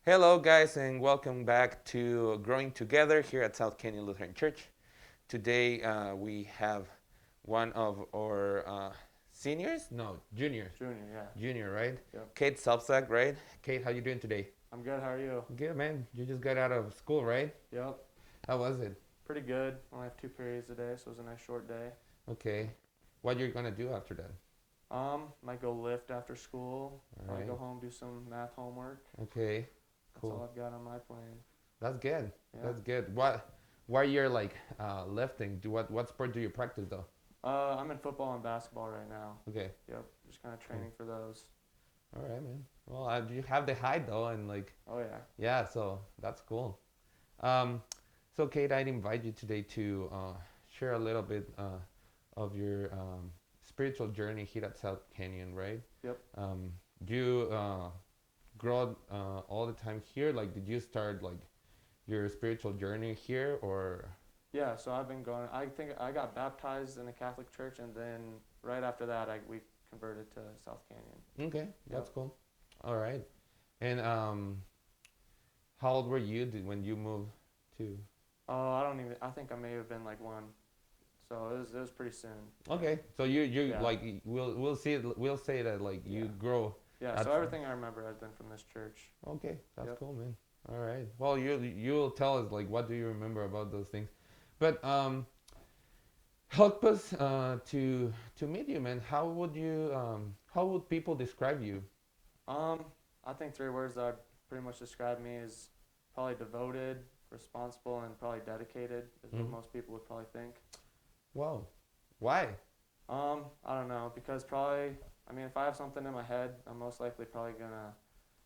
Hello, guys, and welcome back to Growing Together here at South Canyon Lutheran Church. Today we have one of our seniors? No, juniors. Junior, yeah. Junior, right? Yep. Cade Sobczak, right? Cade, how you doing today? I'm good. How are you? Good, man. You just got out of school, right? Yep. How was it? Pretty good. Only have two periods a day, so it was a nice short day. Okay. What you're gonna do after that? Might go lift after school. All Might right. go home, do some math homework. Okay. That's all Cool. I've got on my plan. That's good. Yeah. That's good. Why you're like lifting? What sport do you practice though? I'm in football and basketball right now. Okay. Yep. Just kind of training for those. All right, man. Well, you have the height though, and like, Oh yeah. yeah, so that's cool. Um, so Kate, I'd invite you today to share a little bit of your spiritual journey here at South Canyon, right? Yep. You grow all the time here. Like, did you start like your spiritual journey here, or? Yeah. So I've been going. I think I got baptized in a Catholic church, and then right after that, we converted to South Canyon. Okay, that's Yep. cool. All right. And how old were you when you moved to? Oh, I don't even. I think I may have been like one. So it was pretty soon. Okay, so you Yeah. like we'll say that like you Yeah. grow. Yeah, so everything I remember has been from this church. Okay, that's Yep. cool, man. All right. Well, you'll tell us like what do you remember about those things, but help us to meet you, man. How would people describe you? Um, I think three words that would pretty much describe me is probably devoted, responsible, and probably dedicated is what Mhm. most people would probably think. Wow, why? I don't know, because probably, I mean, if I have something in my head, I'm most likely probably gonna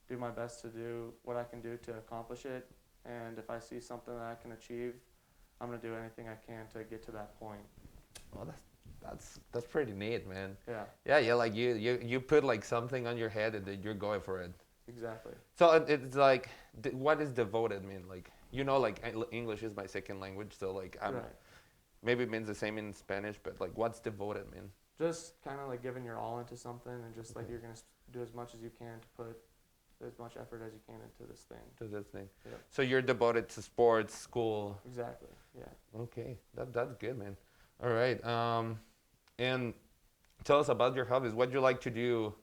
do my best to do what I can do to accomplish it. And if I see something that I can achieve, I'm gonna do anything I can to get to that point. Well, that's pretty neat, man. Yeah, Yeah, like you put like something on your head and then you're going for it. exactly. So it's like, what is devoted mean? Like, like English is my second language, so like Right. maybe it means the same in Spanish, but like, what's devoted mean? Just kind of like giving your all into something and just like Okay. you're going to do as much as you can to put as much effort as you can into this thing. To this thing. Yep. So you're devoted to sports, school. Exactly. Yeah. Okay, that's good, man. All right. And tell us about your hobbies. What do you like to do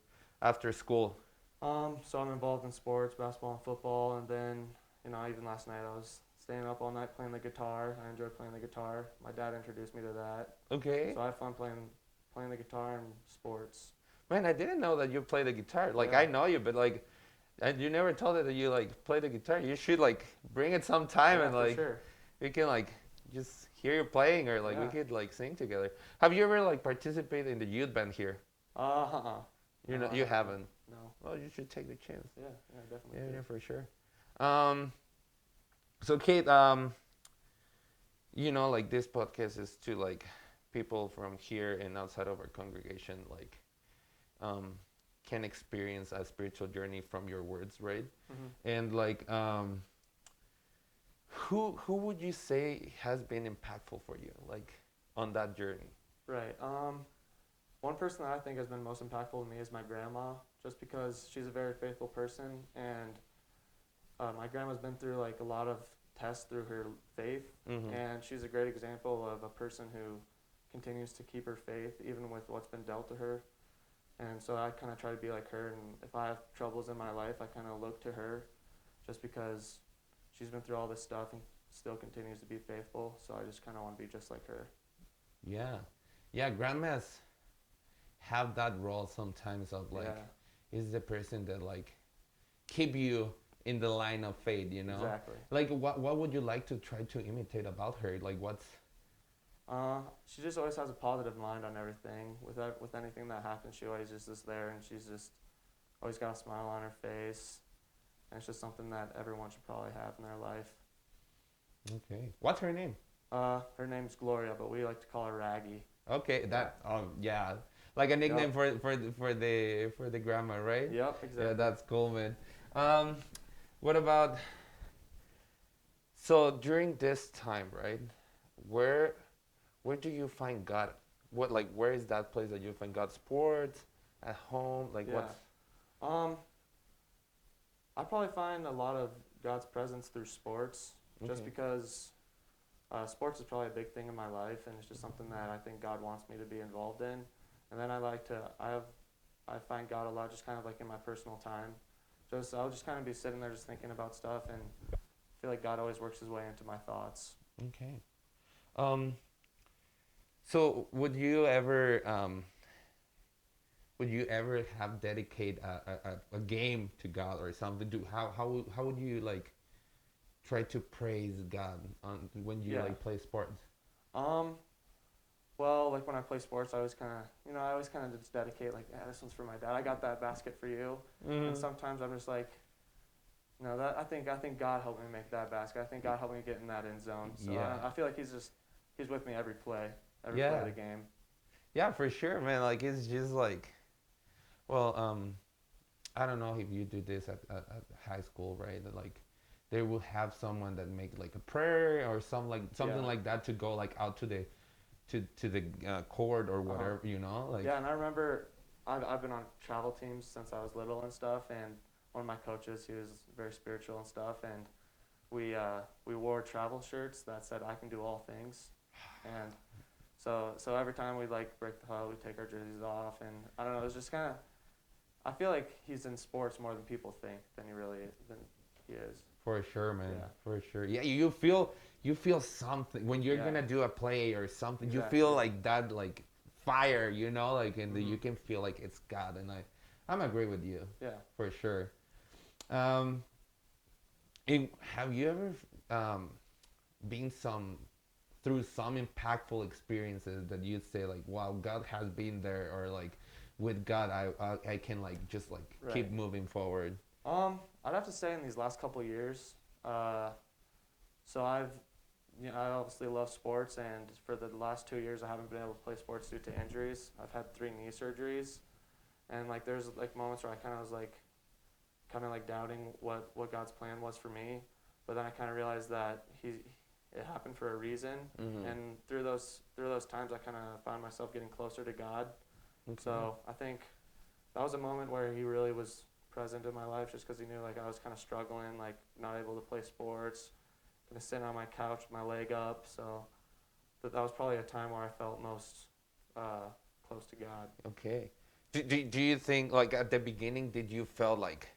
after school? So I'm involved in sports, basketball and football, and then, even last night I was staying up all night playing the guitar. I enjoy playing the guitar. My dad introduced me to that. Okay. So I have fun playing the guitar and sports. Man, I didn't know that you play the guitar. Like, Yeah. I know you, but like, and you never told us that you like play the guitar. You should like bring it sometime Yeah, and for like sure. we can like just hear you playing, or like we Yeah. could like sing together. Have you ever like participated in the youth band here? Uh-huh. No, I You haven't. No. Well, you should take the chance. Yeah, definitely. Yeah, do. yeah, for sure. Um, so Kate, like this podcast is to like people from here and outside of our congregation, like, um, can experience a spiritual journey from your words, right? Mhm. And like, who would you say has been impactful for you, like, on that journey? Right. One person that I think has been most impactful to me is my grandma, just because she's a very faithful person, and my grandma's been through like a lot of tests through her faith, Mm-hmm. and she's a great example of a person who continues to keep her faith even with what's been dealt to her. And so I kind of try to be like her, and if I have troubles in my life, I kind of look to her, just because she's been through all this stuff and still continues to be faithful. So I just kind of want to be just like her. Yeah, yeah. Grandmas have that role sometimes of like, Yeah, is the person that like keep you in the line of faith, you know? exactly. Like, what would you like to try to imitate about her? Like, what's She just always has a positive mind on everything. With anything that happens, she always just is there, and she's just always got a smile on her face. And it's just something that everyone should probably have in their life. okay? What's her name? Her name's Gloria, but we like to call her Raggy. Okay, that yeah, like a nickname Yep. for the grandma, right? Yep, exactly. Yeah, that's cool, man. Um, what about so during this time, right? Where where do you find God? What like where is that place that you find God? Sports, at home, like Yeah. what's Um, I probably find a lot of God's presence through sports, just Okay. because sports is probably a big thing in my life, and it's just something that I think God wants me to be involved in. And then I find God a lot just kind of like in my personal time. I'll just kind of be sitting there just thinking about stuff, and I feel like God always works His way into my thoughts. Okay. Um, so would you ever have dedicate a game to God or something? How would you like try to praise God on when you Yeah. like play sports? Um. Well, like when I play sports, I always kind of just dedicate like, yeah, this one's for my dad. I got that basket for you. And Mm. sometimes I'm just like, that I think God helped me make that basket. I think God helped me get in that end zone. So Yeah. I feel like he's with me every play of Yeah. the game. Yeah, for sure, man. Like it's just like, well, I don't know if you do this at high school, right? That, like, they will have someone that make like a prayer or something Yeah. like that to go like out to the court or Uh huh. whatever, you know, like. Yeah, and I remember I've been on travel teams since I was little and stuff, and one of my coaches, he was very spiritual and stuff, and we wore travel shirts that said "I can do all things," and so every time we like break the huddle, we take our jerseys off, and I don't know, it's just kind of I feel like he's in sports more than people think than he is. For sure, man. Yeah, For sure. Yeah, you feel something when you're yeah, gonna do a play or something. You feel exactly. like that, like fire, you know, like you Mhm. can feel like it's God, and I'm agree with you, Yeah. for sure. Um, have you ever been through some impactful experiences that you say like, wow, God has been there, or like with God, I can like just like keep Right. moving forward. I'd have to say in these last couple years, uh, so I obviously love sports, and for the last 2 years, I haven't been able to play sports due to injuries. I've had 3 knee surgeries, and like there's like moments where I kind of like doubting what God's plan was for me, but then I kind of realized that it happened for a reason, Mm-hmm. and through those times, I kind of found myself getting closer to God. Okay. So I think that was a moment where He really was present in my life, just because He knew like I was kind of struggling, like not able to play sports, kind of sitting on my couch, with my leg up. So that was probably a time where I felt most uh, close to God. Okay. Do you think like at the beginning did you felt like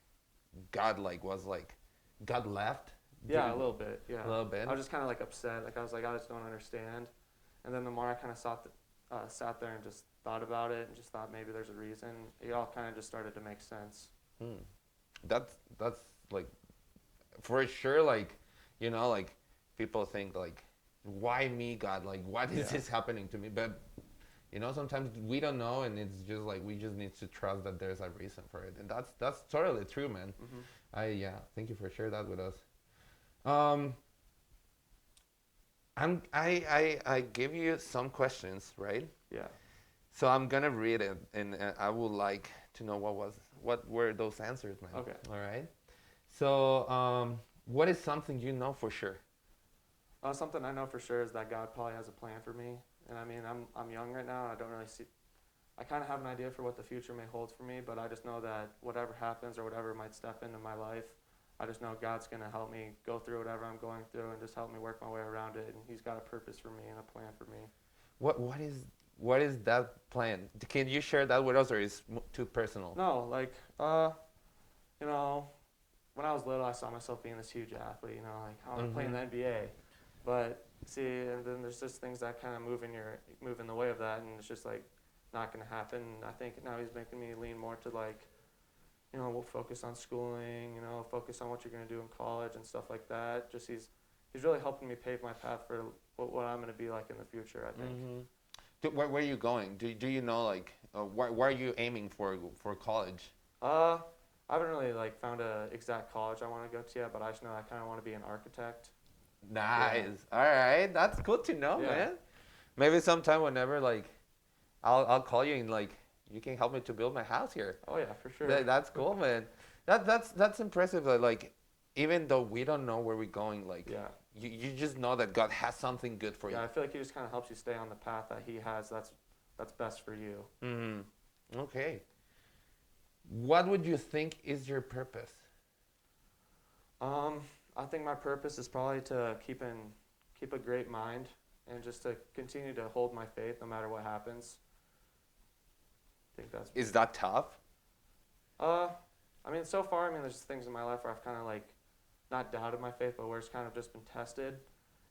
God like was like God left? Yeah, a little bit. Yeah, A little bit. I was just kind of like upset. Like I was like, I just don't understand. And then the more I kind of sat there and just thought about it and just thought maybe there's a reason, it all kind of just started to make sense. Hmm. That's like for sure, like, you know, like people think like, why me, God? Like, what is Yeah. this happening to me? But you know, sometimes we don't know, and it's just like we just need to trust that there's a reason for it, and that's totally true, man. Mhm. I Yeah, thank you for sharing that with us. Um, I give you some questions, right? Yeah. So I'm gonna read it, and I would like to know what were those answers, man. Okay. All right. So what is something you know for sure? Something I know for sure is that God probably has a plan for me. And I mean, I'm young right now. And I don't really see. I kind of have an idea for what the future may hold for me, but I just know that whatever happens or whatever might step into my life, I just know God's gonna help me go through whatever I'm going through and just help me work my way around it. And He's got a purpose for me and a plan for me. What what is what is that plan? Can you share that with us, or is too personal? No, like you know, when I was little, I saw myself being this huge athlete. You know, like I want to play in Mm-hmm. the NBA. But see, and then there's just things that kind of move in the way of that, and it's just like not gonna happen. And I think now He's making me lean more to like, we'll focus on schooling. Focus on what you're gonna do in college and stuff like that. Just He's really helping me pave my path for what I'm gonna be like in the future. I think. Mm-hmm. Where are you going? Do you know like where are you aiming for college? Uh, I haven't really like found a exact college I want to go to yet, but I just know I kind of want to be an architect. Yeah. Nice. All right, that's good to know, Yeah. man. Maybe sometime whenever like I'll call you and like you can help me to build my house here. Oh yeah, for sure. That's cool, man. That's impressive. Like even though we don't know where we're going, like Yeah. you just know that God has something good for you. Yeah, I feel like He just kind of helps you stay on the path that He has. That's best for you. Mm-hmm. Okay. What would you think is your purpose? I think my purpose is probably to keep a great mind and just to continue to hold my faith no matter what happens. I think that's. Is that tough? Uh, I mean, so far, I mean, there's things in my life where I've kind of like not doubted my faith, but where it's kind of just been tested,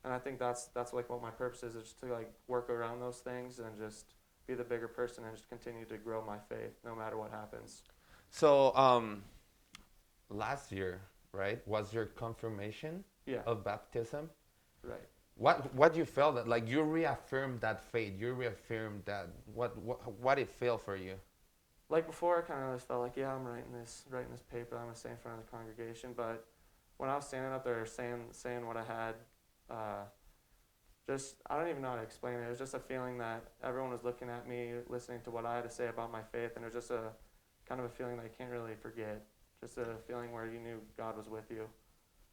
and I think that's like what my purpose is just to like work around those things and just be the bigger person and just continue to grow my faith no matter what happens. So, last year, right, was your confirmation Yeah, of baptism? right. What you felt that like you reaffirmed that faith, you reaffirmed that what it felt for you. Like before, I kind of always felt like, yeah, I'm writing this paper, I'm gonna stay in front of the congregation. But when I was standing up there saying what I had, just I don't even know how to explain it. It was just a feeling that everyone was looking at me, listening to what I had to say about my faith, and it was just a kind of a feeling that you can't really forget. Just a feeling where you knew God was with you.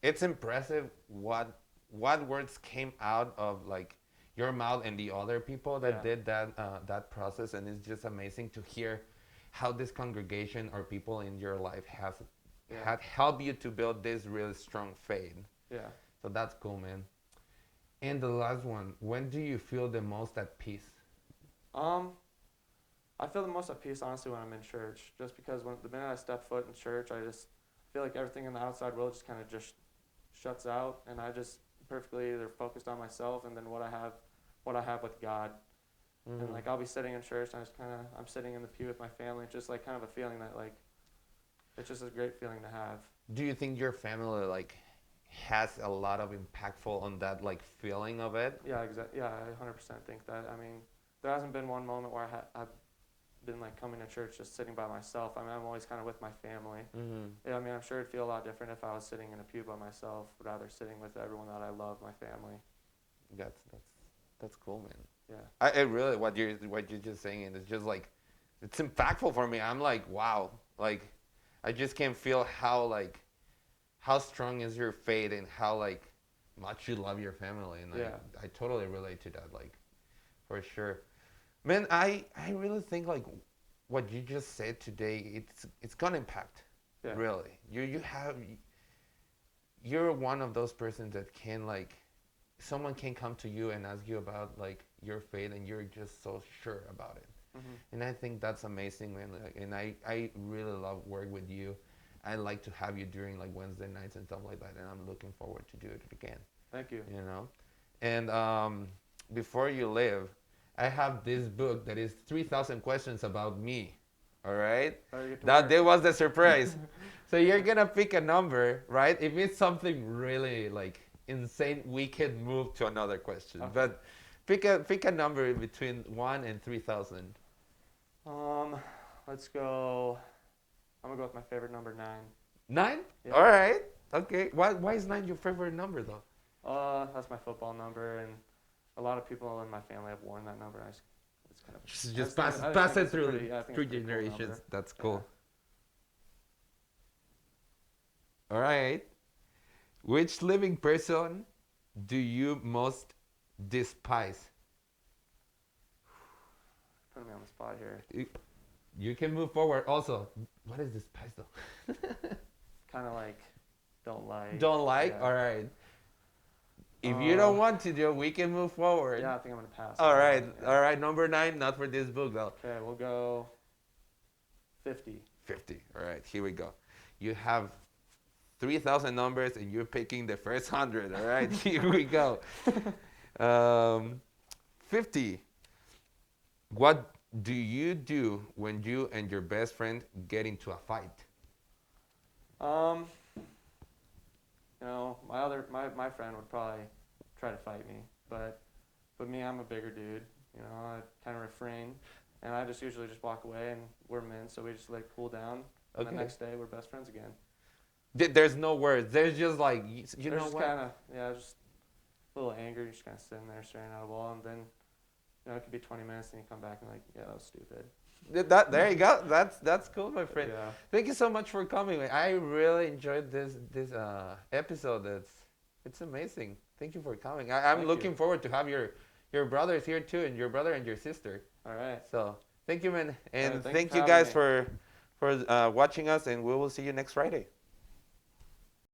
It's impressive what words came out of like your mouth and the other people that Yeah, did that process, and it's just amazing to hear how this congregation or people in your life has yeah, had helped you to build this really strong faith. yeah. So that's cool, man. And the last one, when do you feel the most at peace? Um, I feel the most at peace, honestly, when I'm in church. Just because when the minute I step foot in church, I just feel like everything in the outside world just kind of just shuts out, and I just perfectly either focused on myself and then what I have with God. And like I'll be sitting in church, and I'm sitting in the pew with my family. It's just like kind of a feeling that like it's just a great feeling to have. Do you think your family like has a lot of impactful on that like feeling of it? Yeah, exactly. Yeah, I 100% think that. I mean, there hasn't been one moment where I've been like coming to church just sitting by myself. I mean, I'm always kind of with my family. Yeah, I mean, I'm sure it'd feel a lot different if I was sitting in a pew by myself, rather sitting with everyone that I love, my family. That's cool, man. Yeah, I really what you're just saying is just like it's impactful for me. I'm like, wow, like I just can't feel how strong is your faith and how like much you love your family, and yeah, I totally relate to that, like for sure. Man, I really think like what you just said today, it's gonna impact. yeah, Really, you're one of those persons that can like someone can come to you and ask you about like your faith, and you're just so sure about it. And I think that's amazing, man. Like, and I really love work with you. I like to have you during like Wednesday nights and stuff like that, and I'm looking forward to do it again. Thank you. You know, and before you leave, I have this book that is 3,000 questions about me. All right, that was the surprise. So you're gonna pick a number, right? If it's something really like insane, we can move to another question. Okay. But pick a number between 1 and 3,000. Um, let's go. I'm gonna go with my favorite number, 9. 9? Yeah. All right. Okay. Why is 9 your favorite number though? That's my football number, and a lot of people in my family have worn that number. It's kind of Just I pass think pass it's it through I think through it's a pretty cool generations. number. That's Yeah. cool. All right. Which living person do you most despise? Putting me on the spot here. You can move forward. Also, what is despise though? Kind of like don't like. Don't like? Yeah. All right. If you don't want to do, we can move forward. Yeah, I think I'm gonna pass. All on right. that, yeah. All right. Number 9, not for this book though. Okay, we'll go 50. 50. All right. Here we go. You have 3,000 numbers and you're picking the first 100. All right. Here we go. 50. What do you do when you and your best friend get into a fight? You know, my friend would probably try to fight me, but me, I'm a bigger dude. You know, I kind of refrain, and I just usually just walk away, and we're men, so we just like cool down, and Okay. the next day we're best friends again. There's no words. There's just like, you There's know just what? kind of just a little anger. You're just kind of sitting there staring at a wall, and then it could be 20 minutes, and you come back and like, yeah, that was stupid. There you go. That's cool, my friend. Yeah. Thank you so much for coming. I really enjoyed this episode. It's amazing. Thank you for coming. I'm Thank looking you. forward to have your brothers here too, and your brother and your sister. All right. So thank you, man, and Thanks thank for you having guys me. for watching us, and we will see you next Friday.